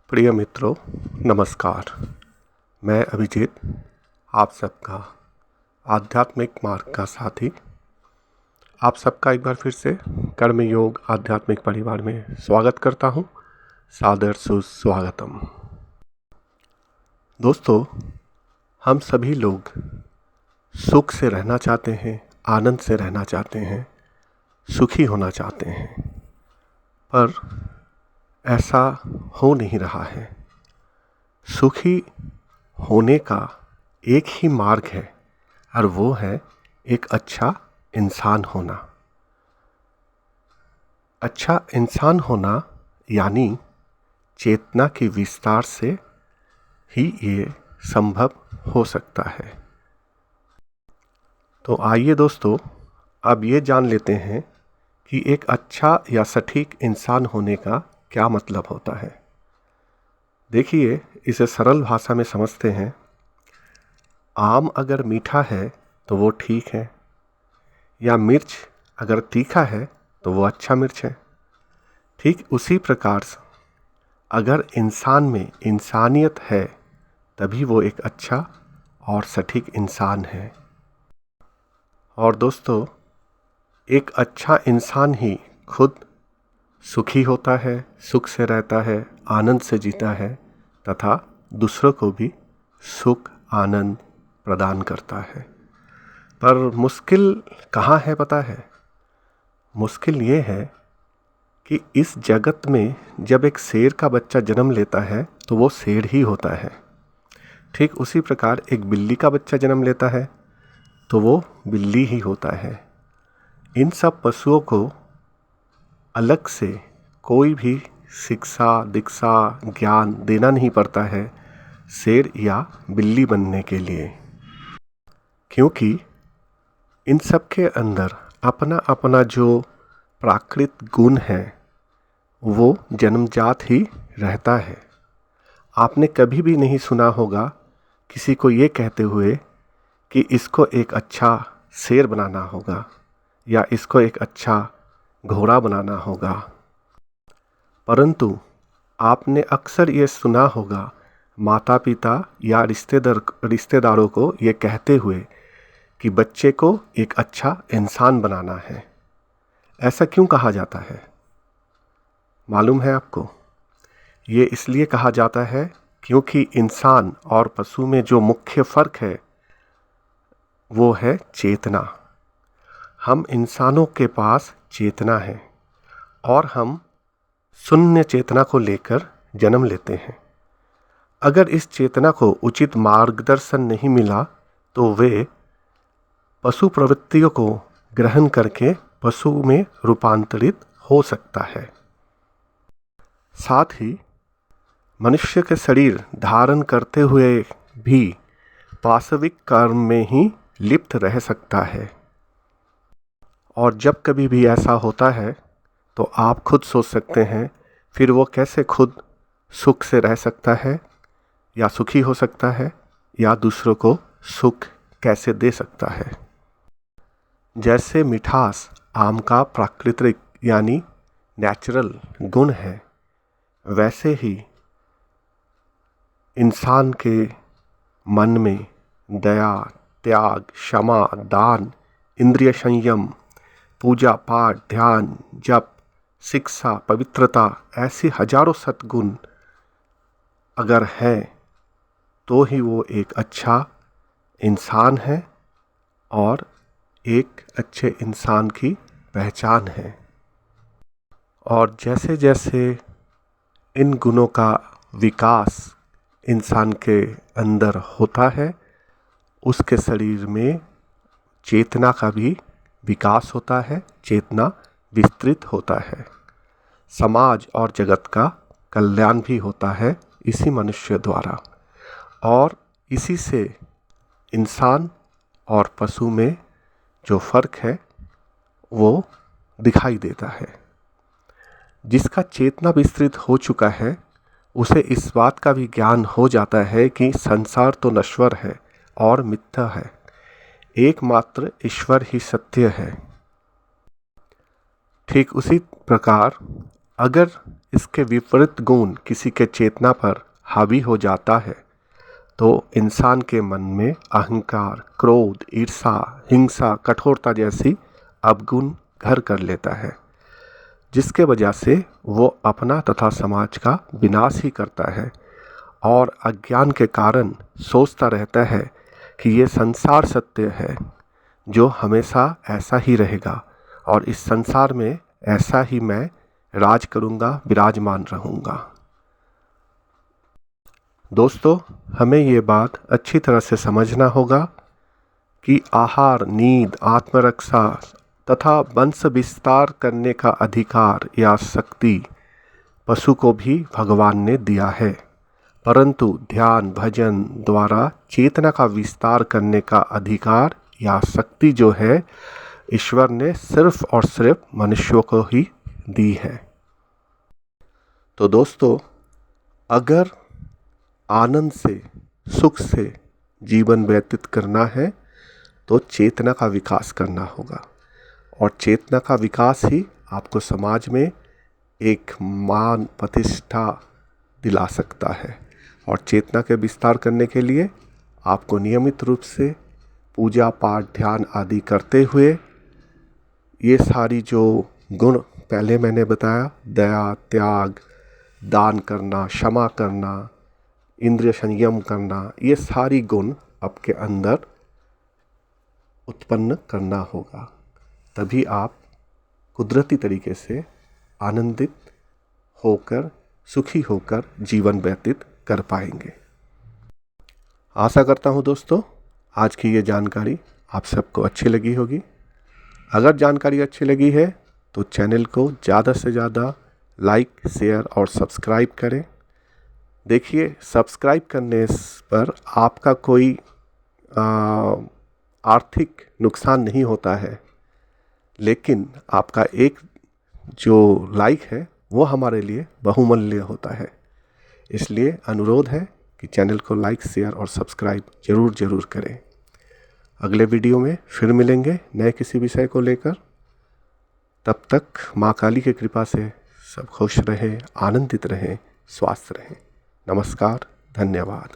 प्रिय मित्रों, नमस्कार। मैं अभिजीत, आप सबका आध्यात्मिक मार्ग का साथी, आप सबका एक बार फिर से कर्म योग आध्यात्मिक परिवार में स्वागत करता हूं। सादर सुस्वागतम। दोस्तों, हम सभी लोग सुख से रहना चाहते हैं, आनंद से रहना चाहते हैं, सुखी होना चाहते हैं, पर ऐसा हो नहीं रहा है। सुखी होने का एक ही मार्ग है और वो है एक अच्छा इंसान होना। अच्छा इंसान होना यानी चेतना के विस्तार से ही ये संभव हो सकता है। तो आइए दोस्तों, अब ये जान लेते हैं कि एक अच्छा या सटीक इंसान होने का क्या मतलब होता है। देखिए, इसे सरल भाषा में समझते हैं। आम अगर मीठा है तो वो ठीक है, या मिर्च अगर तीखा है तो वो अच्छा मिर्च है। ठीक उसी प्रकार से अगर इंसान में इंसानियत है तभी वो एक अच्छा और सटीक इंसान है। और दोस्तों, एक अच्छा इंसान ही खुद सुखी होता है, सुख से रहता है, आनंद से जीता है तथा दूसरों को भी सुख आनंद प्रदान करता है। पर मुश्किल कहाँ है पता है? मुश्किल ये है कि इस जगत में जब एक शेर का बच्चा जन्म लेता है तो वो शेर ही होता है। ठीक उसी प्रकार एक बिल्ली का बच्चा जन्म लेता है तो वो बिल्ली ही होता है। इन सब पशुओं को अलग से कोई भी शिक्षा दीक्षा ज्ञान देना नहीं पड़ता है शेर या बिल्ली बनने के लिए, क्योंकि इन सब के अंदर अपना अपना जो प्राकृत गुण है वो जन्मजात ही रहता है। आपने कभी भी नहीं सुना होगा किसी को ये कहते हुए कि इसको एक अच्छा शेर बनाना होगा या इसको एक अच्छा घोड़ा बनाना होगा। परंतु आपने अक्सर ये सुना होगा माता पिता या रिश्तेदारों को ये कहते हुए कि बच्चे को एक अच्छा इंसान बनाना है। ऐसा क्यों कहा जाता है मालूम है आपको? ये इसलिए कहा जाता है क्योंकि इंसान और पशु में जो मुख्य फ़र्क है वो है चेतना। हम इंसानों के पास चेतना है और हम शून्य चेतना को लेकर जन्म लेते हैं। अगर इस चेतना को उचित मार्गदर्शन नहीं मिला तो वे पशु प्रवृत्तियों को ग्रहण करके पशु में रूपांतरित हो सकता है। साथ ही मनुष्य के शरीर धारण करते हुए भी पाशविक कर्म में ही लिप्त रह सकता है। और जब कभी भी ऐसा होता है तो आप खुद सोच सकते हैं फिर वो कैसे खुद सुख से रह सकता है या सुखी हो सकता है या दूसरों को सुख कैसे दे सकता है। जैसे मिठास आम का प्राकृतिक यानी नेचुरल गुण है, वैसे ही इंसान के मन में दया, त्याग, क्षमा, दान, इंद्रिय संयम, पूजा पाठ, ध्यान, जप, शिक्षा, पवित्रता ऐसी हजारों सद्गुण अगर है तो ही वो एक अच्छा इंसान है और एक अच्छे इंसान की पहचान है। और जैसे जैसे इन गुणों का विकास इंसान के अंदर होता है उसके शरीर में चेतना का भी विकास होता है, चेतना विस्तृत होता है। समाज और जगत का कल्याण भी होता है इसी मनुष्य द्वारा। और इसी से इंसान और पशु में जो फ़र्क है वो दिखाई देता है। जिसका चेतना विस्तृत हो चुका है उसे इस बात का भी ज्ञान हो जाता है कि संसार तो नश्वर है और मिथ्या है, एकमात्र ईश्वर ही सत्य है। ठीक उसी प्रकार अगर इसके विपरीत गुण किसी के चेतना पर हावी हो जाता है तो इंसान के मन में अहंकार, क्रोध, ईर्ष्या, हिंसा, कठोरता जैसी अवगुण घर कर लेता है, जिसके वजह से वो अपना तथा समाज का विनाश ही करता है और अज्ञान के कारण सोचता रहता है कि ये संसार सत्य है जो हमेशा ऐसा ही रहेगा और इस संसार में ऐसा ही मैं राज करूँगा, विराजमान रहूँगा। दोस्तों, हमें ये बात अच्छी तरह से समझना होगा कि आहार, नींद, आत्मरक्षा तथा वंश विस्तार करने का अधिकार या शक्ति पशु को भी भगवान ने दिया है, परंतु ध्यान भजन द्वारा चेतना का विस्तार करने का अधिकार या शक्ति जो है ईश्वर ने सिर्फ और सिर्फ मनुष्यों को ही दी है। तो दोस्तों, अगर आनंद से, सुख से जीवन व्यतीत करना है तो चेतना का विकास करना होगा और चेतना का विकास ही आपको समाज में एक मान प्रतिष्ठा दिला सकता है। और चेतना के विस्तार करने के लिए आपको नियमित रूप से पूजा पाठ, ध्यान आदि करते हुए ये सारी जो गुण पहले मैंने बताया, दया, त्याग, दान करना, क्षमा करना, इंद्रिय संयम करना, ये सारी गुण आपके अंदर उत्पन्न करना होगा। तभी आप कुदरती तरीके से आनंदित होकर, सुखी होकर जीवन व्यतीत कर पाएंगे। आशा करता हूँ दोस्तों, आज की ये जानकारी आप सबको अच्छी लगी होगी। अगर जानकारी अच्छी लगी है तो चैनल को ज़्यादा से ज़्यादा लाइक, शेयर और सब्सक्राइब करें। देखिए, सब्सक्राइब करने पर आपका कोई आर्थिक नुकसान नहीं होता है, लेकिन आपका एक जो लाइक है वो हमारे लिए बहुमूल्य होता है। इसलिए अनुरोध है कि चैनल को लाइक, शेयर और सब्सक्राइब ज़रूर करें। अगले वीडियो में फिर मिलेंगे नए किसी विषय को लेकर। तब तक माँ काली की कृपा से सब खुश रहें, आनंदित रहें, स्वस्थ रहें। नमस्कार, धन्यवाद।